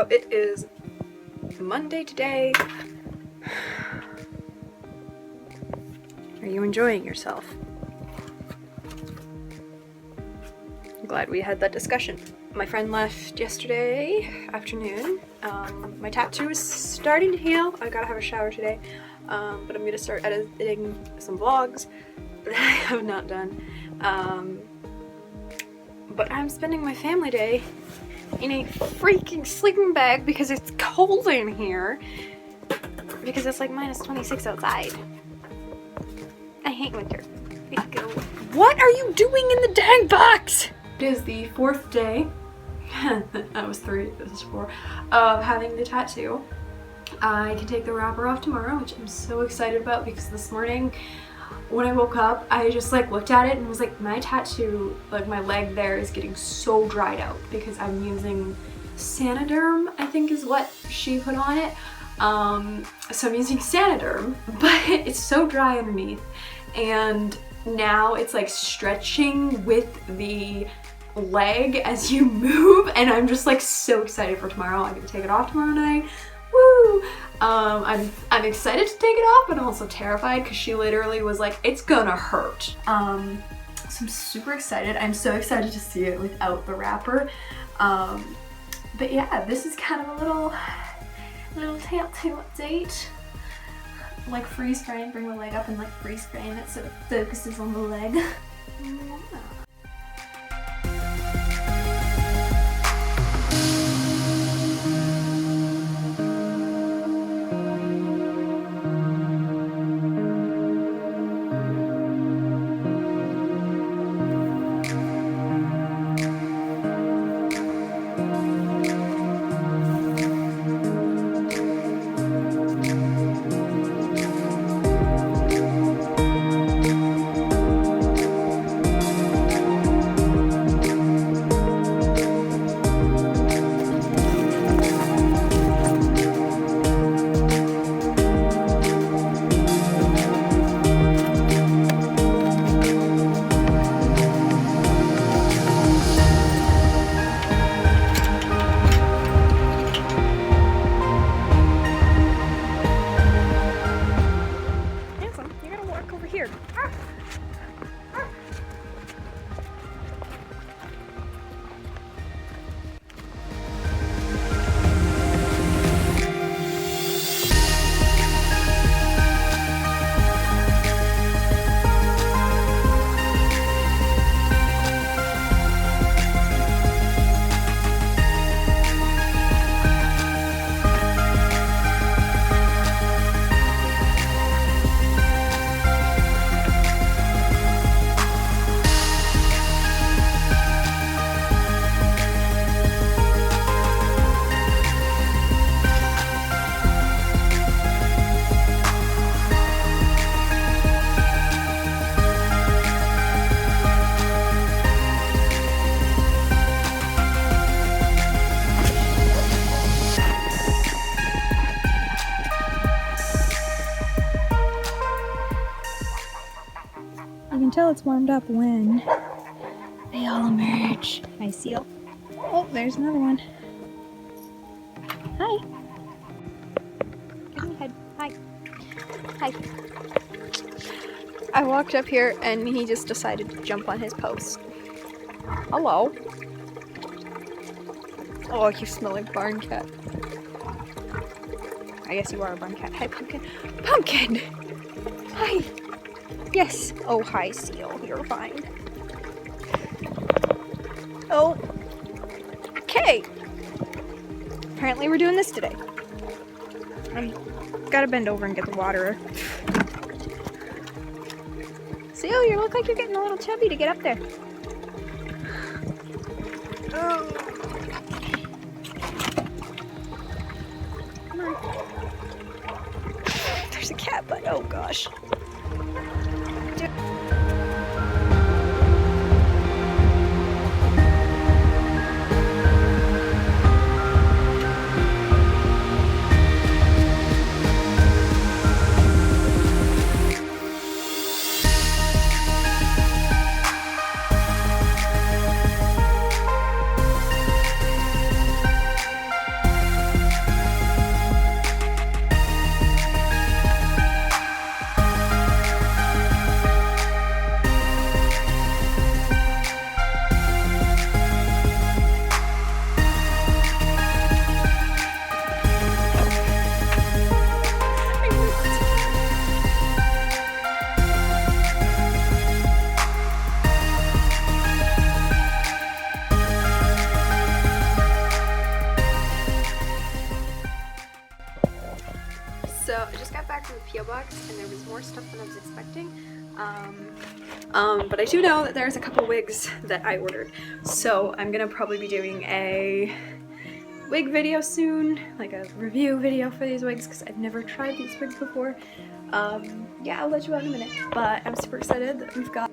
So it is Monday today. Are you enjoying yourself? I'm glad we had that discussion. My friend left yesterday afternoon. My tattoo is starting to heal. I gotta have a shower today, but I'm gonna start editing some vlogs that I have not done. But I'm spending my family day in a freaking sleeping bag because it's cold in here. Because it's like -26 outside. I hate winter. What are you doing in the dang box? It is the 4th day. That was 3, this is 4, of having the tattoo. I can take the wrapper off tomorrow, which I'm so excited about because this morning when I woke up, I just like looked at it and was like, my tattoo, like my leg there is getting so dried out because I'm using Sanoderm, I think is what she put on it. So I'm using Sanoderm, but it's so dry underneath, and now it's like stretching with the leg as you move, and I'm just like so excited for tomorrow. I'm gonna take it off tomorrow night. Woo! I'm excited to take it off, but I'm also terrified because she literally was like, it's gonna hurt. So I'm super excited. I'm so excited to see it without the wrapper. But yeah, this is kind of a little tattoo update. Like freeze frame, bring the leg up and like freeze frame it so it focuses on the leg. Here. You can tell it's warmed up when they all emerge. Hi, seal. Oh, there's another one. Hi. Give me a head. Hi. Hi. I walked up here and he just decided to jump on his post. Hello. Oh, you smell like barn cat. I guess you are a barn cat. Hi, Pumpkin. Pumpkin! Hi. Yes. Oh, hi, seal. You're fine. Oh. Okay. Apparently we're doing this today. I've gotta bend over and get the water. Seal, you look like you're getting a little chubby to get up there. Oh. Come on. There's a cat butt. Oh, gosh. So I just got back from the P.O. box and there was more stuff than I was expecting. But I do know that there's a couple wigs that I ordered. So I'm gonna probably be doing a wig video soon, like a review video for these wigs because I've never tried these wigs before. Yeah, I'll let you out in a minute, but I'm super excited that we've got